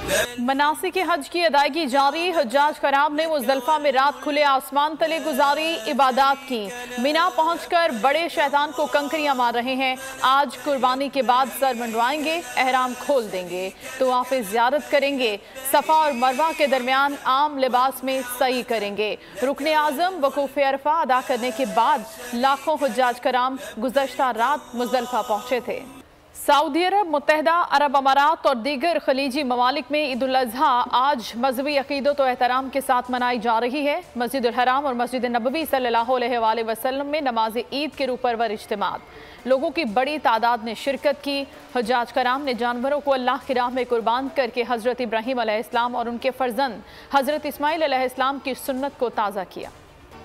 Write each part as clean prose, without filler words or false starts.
मनासिक हज की अदायगी जारी। हज्जाज कराम ने मुज़दलिफा में रात खुले आसमान तले गुजारी, इबादत की। मिना पहुंचकर बड़े शैतान को कंकरियां मार रहे हैं। आज कुर्बानी के बाद सर मंडवाएंगे, एहराम खोल देंगे, तवाफ़े ज़ियारत करेंगे, सफ़ा और मरवा के दरमियान आम लिबास में सई करेंगे। रुकने आज़म वकूफ़ अरफा अदा करने के बाद लाखों हज्जाज कराम गुज़श्ता रात मुज़दलिफा पहुंचे थे। सऊदी अरब, मुत्तहदा अरब अमारात और दीगर खलीजी ममालिक में ईद उल अज़हा आज मजहबी अक़ीदत और एहतराम के साथ मनाई जा रही है। मस्जिद उल हराम और मस्जिद नबवी सल्लल्लाहु अलैहि वसल्लम में नमाज ईद के रूपरवर इज्तिमात। लोगों की बड़ी तादाद ने शिरकत की। हज्जाज कराम ने जानवरों को अल्लाह की राह में कुर्बान करके हज़रत इब्राहीम अलैहिस्सलाम और उनके फ़र्जंद हज़रत इस्माइल अलैहिस्सलाम की सुन्नत को ताज़ा किया।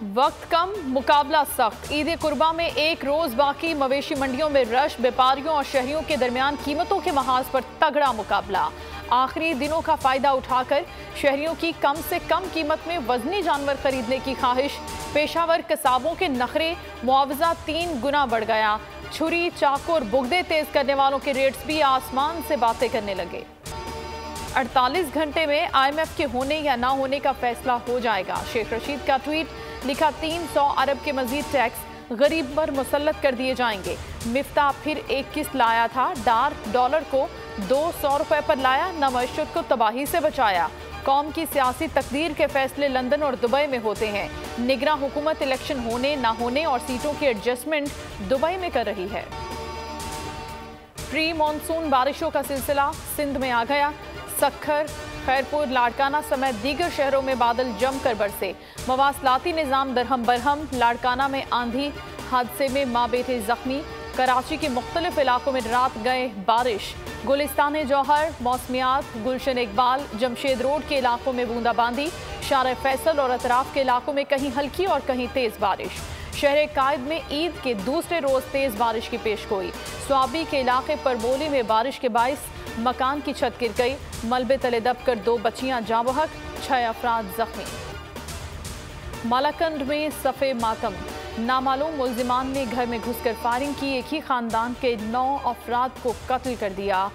वक्त कम, मुकाबला सख्त। ईद कुर्बा में एक रोज बाकी। मवेशी मंडियों में रश, व्यापारियों और शहरियों के दरमियान कीमतों के महाज पर तगड़ा मुकाबला। आखिरी दिनों का फायदा उठाकर शहरियों की कम से कम कीमत में वजनी जानवर खरीदने की ख्वाहिश। पेशावर कसाबों के नखरे, मुआवजा 3 गुना बढ़ गया। छुरी, चाकू और बुगदे तेज करने वालों के रेट्स भी आसमान से बातें करने लगे। 48 घंटे में IMF के होने या ना होने का फैसला हो जाएगा। शेख रशीद का ट्वीट, लिखा 300 अरब के मजीद टैक्स गरीब पर मुसल्लत कर दिए जाएंगे। मिफ्ता फिर एक किस्त लाया था, डॉलर को 200 रुपए पर लाया, नमशुद को तबाही से बचाया। कौम की सियासी तकदीर के फैसले लंदन और दुबई में होते हैं। निगरां हुकूमत इलेक्शन होने ना होने और सीटों की एडजस्टमेंट दुबई में कर रही है। प्री मानसून बारिशों का सिलसिला सिंध में आ गया। सक्खर, खैरपुर, लाड़काना समेत दीगर शहरों में बादल जमकर बरसे। मवासलाती निज़ाम दरहम बरहम। लाड़काना में आंधी, हादसे में माँ बेटे जख्मी। कराची के मुख्तलिफ इलाकों में रात गए बारिश। गुलिस्तान जौहर, मौसमियात, गुलशन इकबाल, जमशेद रोड के इलाकों में बूंदाबांदी। शार फैसल और अतराफ के इलाकों में कहीं हल्की और कहीं तेज बारिश। शहर कायद में ईद के दूसरे रोज तेज बारिश की पेशगोई। स्वाबी के इलाके पर बोली में बारिश के बाइस मकान की छत गिर गई। मलबे तले दबकर 2 बच्चियां जाँ बहक, 6 अफराद जख्मी। मालाकंड में सफ़े मातम। नामालूम मुल्जिमान ने घर में घुसकर फायरिंग की। एक ही खानदान के 9 अफराद को कत्ल कर दिया।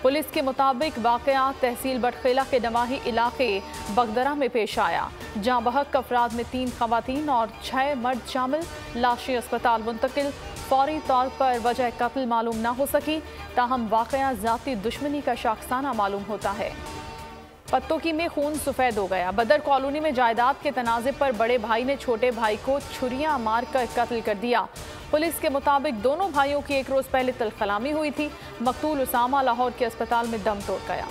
पुलिस के मुताबिक वाक़या तहसील बटखेला के नवाही इलाके बगदरा में पेश आया। जाँ बहक अफराद में 3 खवातीन और 6 मर्द शामिल। लाशें अस्पताल मुंतकिल। फौरी तौर पर वजह कत्ल मालूम ना हो सकी, ताहम वाक़या ज़ाती दुश्मनी का शाखसाना मालूम होता है। पत्तोकी में खून सफ़ेद हो गया। बदर कॉलोनी में जायदाद के तनाज़े पर बड़े भाई ने छोटे भाई को छुरियां मारकर कत्ल कर दिया। पुलिस के मुताबिक दोनों भाइयों की एक रोज़ पहले तलखलामी हुई थी। मकतूल उसामा लाहौर के अस्पताल में दम तोड़ गया।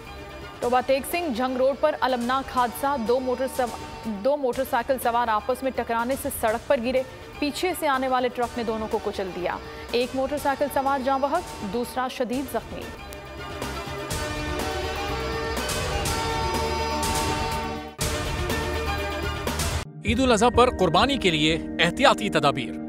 टोबा टेक सिंह जंग रोड पर अलमनाक हादसा। 2 मोटरसाइकिल सवार आपस में टकराने से सड़क पर गिरे। पीछे से आने वाले ट्रक ने दोनों को कुचल दिया। एक मोटरसाइकिल सवार जाँ बहक, दूसरा शदीद जख्मी। ईद उल अज़हा पर कुर्बानी के लिए एहतियाती तदाबीर।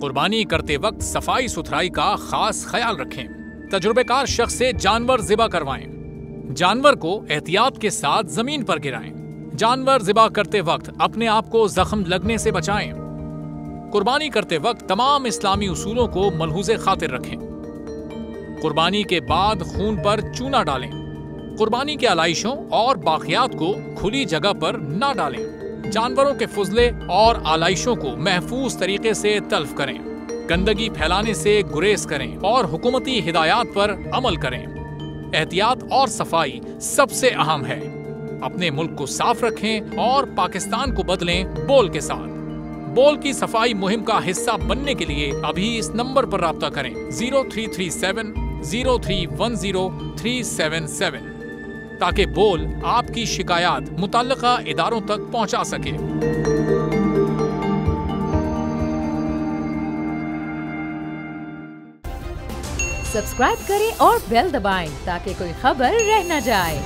कुर्बानी करते वक्त सफाई सुथराई का खास ख्याल रखें। तजुर्बेकार शख्स से जानवर ज़िबा करवाएं। जानवर को एहतियात के साथ जमीन पर गिराएं। जानवर ज़िबा करते वक्त अपने आप को जख्म लगने से बचाएं। कुर्बानी करते वक्त तमाम इस्लामी उसूलों को मलहूज़े खातिर रखें। कुर्बानी के बाद खून पर चूना डालें। कुर्बानी के आलाइशों और बाक़ियात को खुली जगह पर ना डालें। जानवरों के फुजले और आलाइशों को महफूज तरीके से तल्फ करें। गंदगी फैलाने से गुरेज करें और हुकूमती हिदायत पर अमल करें। एहतियात और सफाई सबसे अहम है। अपने मुल्क को साफ रखें और पाकिस्तान को बदलें बोल के साथ। बोल की सफाई मुहिम का हिस्सा बनने के लिए अभी इस नंबर पर राब्ता करें 0337 0310 377 ताकि बोल आपकी शिकायत मुतल्लिका इदारों तक पहुंचा सके। सब्सक्राइब करें और बेल दबाएं ताकि कोई खबर रह न जाए।